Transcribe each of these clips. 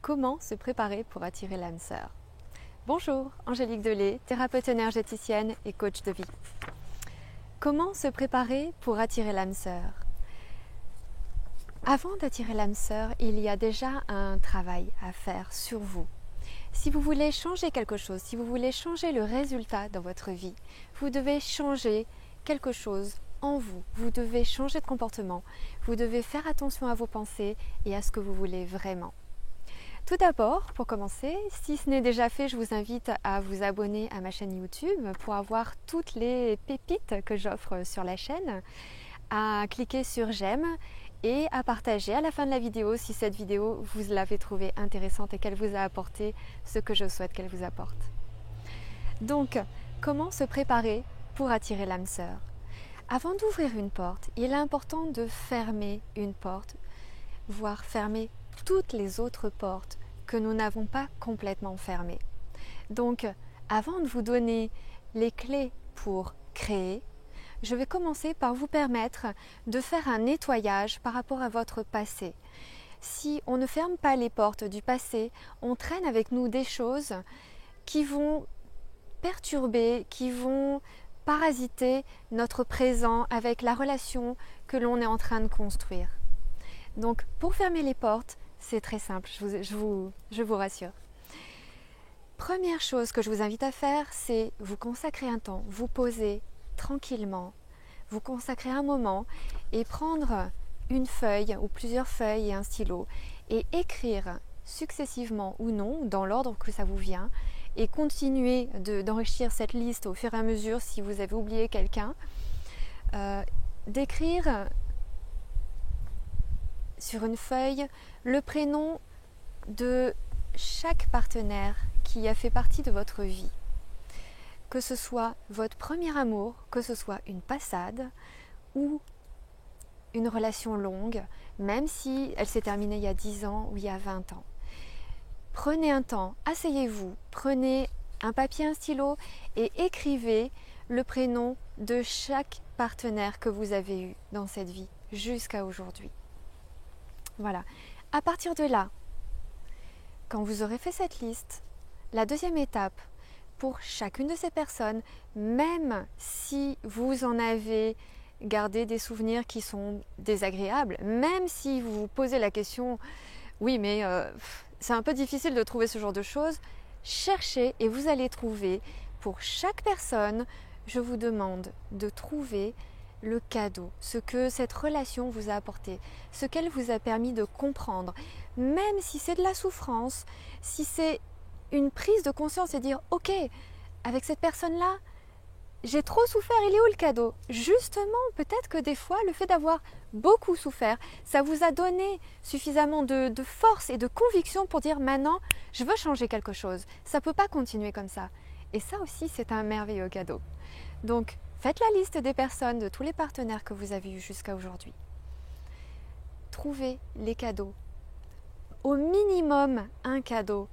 Comment se préparer pour attirer l'âme sœur? Bonjour, Angélique Delay, thérapeute énergéticienne et coach de vie. Comment se préparer pour attirer l'âme sœur? Avant d'attirer l'âme sœur, il y a déjà un travail à faire sur vous. Si vous voulez changer quelque chose, si vous voulez changer le résultat dans votre vie, vous devez changer quelque chose en vous. Vous devez changer de comportement. Vous devez faire attention à vos pensées et à ce que vous voulez vraiment. Tout d'abord, pour commencer, si ce n'est déjà fait, je vous invite à vous abonner à ma chaîne YouTube pour avoir toutes les pépites que j'offre sur la chaîne, à cliquer sur j'aime et à partager à la fin de la vidéo si cette vidéo vous l'avez trouvée intéressante et qu'elle vous a apporté ce que je souhaite qu'elle vous apporte. Donc, comment se préparer pour attirer l'âme sœur? Avant d'ouvrir une porte, il est important de fermer une porte, voire fermer toutes les autres portes que nous n'avons pas complètement fermées. Donc, avant de vous donner les clés pour créer, je vais commencer par vous permettre de faire un nettoyage par rapport à votre passé. Si on ne ferme pas les portes du passé, on traîne avec nous des choses qui vont perturber, qui vont parasiter notre présent avec la relation que l'on est en train de construire. Donc, pour fermer les portes, c'est très simple, je vous rassure. Première chose que je vous invite à faire, c'est vous consacrer un temps, vous poser tranquillement, vous consacrer un moment et prendre une feuille ou plusieurs feuilles et un stylo et écrire successivement ou non, dans l'ordre que ça vous vient, et continuer d'enrichir cette liste au fur et à mesure si vous avez oublié quelqu'un, d'écrire sur une feuille le prénom de chaque partenaire qui a fait partie de votre vie. Que ce soit votre premier amour, que ce soit une passade ou une relation longue, même si elle s'est terminée il y a 10 ans ou il y a 20 ans. Prenez un temps, asseyez-vous, prenez un papier, un stylo et écrivez le prénom de chaque partenaire que vous avez eu dans cette vie jusqu'à aujourd'hui. Voilà. À partir de là, quand vous aurez fait cette liste, la deuxième étape, pour chacune de ces personnes, même si vous en avez gardé des souvenirs qui sont désagréables, même si vous vous posez la question, oui mais c'est un peu difficile de trouver ce genre de choses, cherchez et vous allez trouver, pour chaque personne, je vous demande de trouver le cadeau, ce que cette relation vous a apporté, ce qu'elle vous a permis de comprendre, même si c'est de la souffrance, si c'est une prise de conscience et dire ok, avec cette personne-là, j'ai trop souffert, il est où le cadeau? Justement, peut-être que des fois, le fait d'avoir beaucoup souffert, ça vous a donné suffisamment de force et de conviction pour dire maintenant, je veux changer quelque chose, ça ne peut pas continuer comme ça. Et ça aussi, c'est un merveilleux cadeau. Donc, faites la liste des personnes, de tous les partenaires que vous avez eus jusqu'à aujourd'hui. Trouvez les cadeaux. Au minimum, un cadeau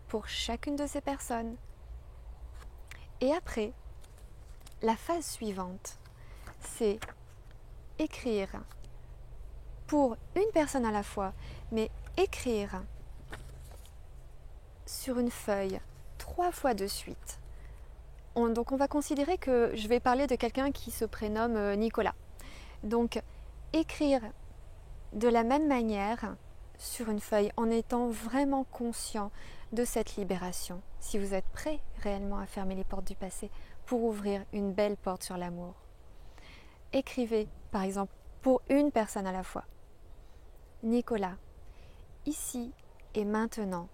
pour chacune de ces personnes. Et après, la phase suivante, c'est écrire pour une personne à la fois, mais écrire sur une feuille 3 fois de suite. Donc on va considérer que je vais parler de quelqu'un qui se prénomme Nicolas. Donc écrire de la même manière sur une feuille en étant vraiment conscient de cette libération. Si vous êtes prêt réellement à fermer les portes du passé pour ouvrir une belle porte sur l'amour. Écrivez par exemple pour une personne à la fois. Nicolas, ici et maintenant,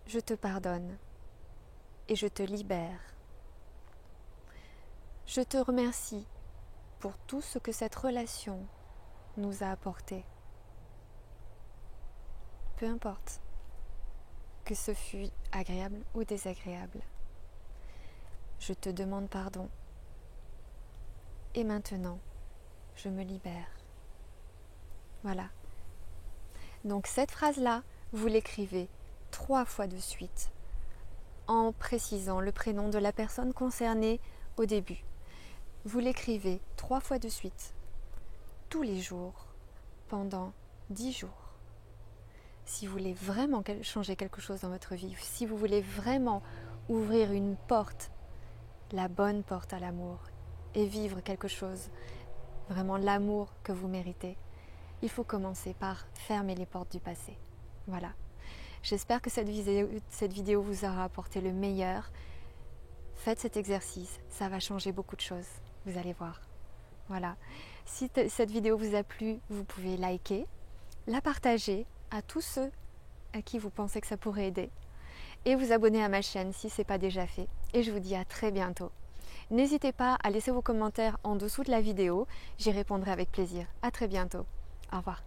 je te pardonne et je te libère. Je te remercie pour tout ce que cette relation nous a apporté. Peu importe que ce fût agréable ou désagréable. Je te demande pardon. Et maintenant, je me libère. Voilà. Donc cette phrase-là, vous l'écrivez 3 fois de suite, en précisant le prénom de la personne concernée au début. Vous l'écrivez 3 fois de suite, tous les jours, pendant 10 jours. si vous voulez vraiment changer quelque chose dans votre vie, si vous voulez vraiment ouvrir une porte, la bonne porte à l'amour, et vivre quelque chose, vraiment l'amour que vous méritez, il faut commencer par fermer les portes du passé. Voilà. J'espère que cette vidéo vous aura apporté le meilleur. Faites cet exercice, ça va changer beaucoup de choses, vous allez voir. Voilà. Si cette vidéo vous a plu, vous pouvez liker, la partager à tous ceux à qui vous pensez que ça pourrait aider et vous abonner à ma chaîne si ce n'est pas déjà fait. Et je vous dis à très bientôt. N'hésitez pas à laisser vos commentaires en dessous de la vidéo, j'y répondrai avec plaisir. À très bientôt. Au revoir.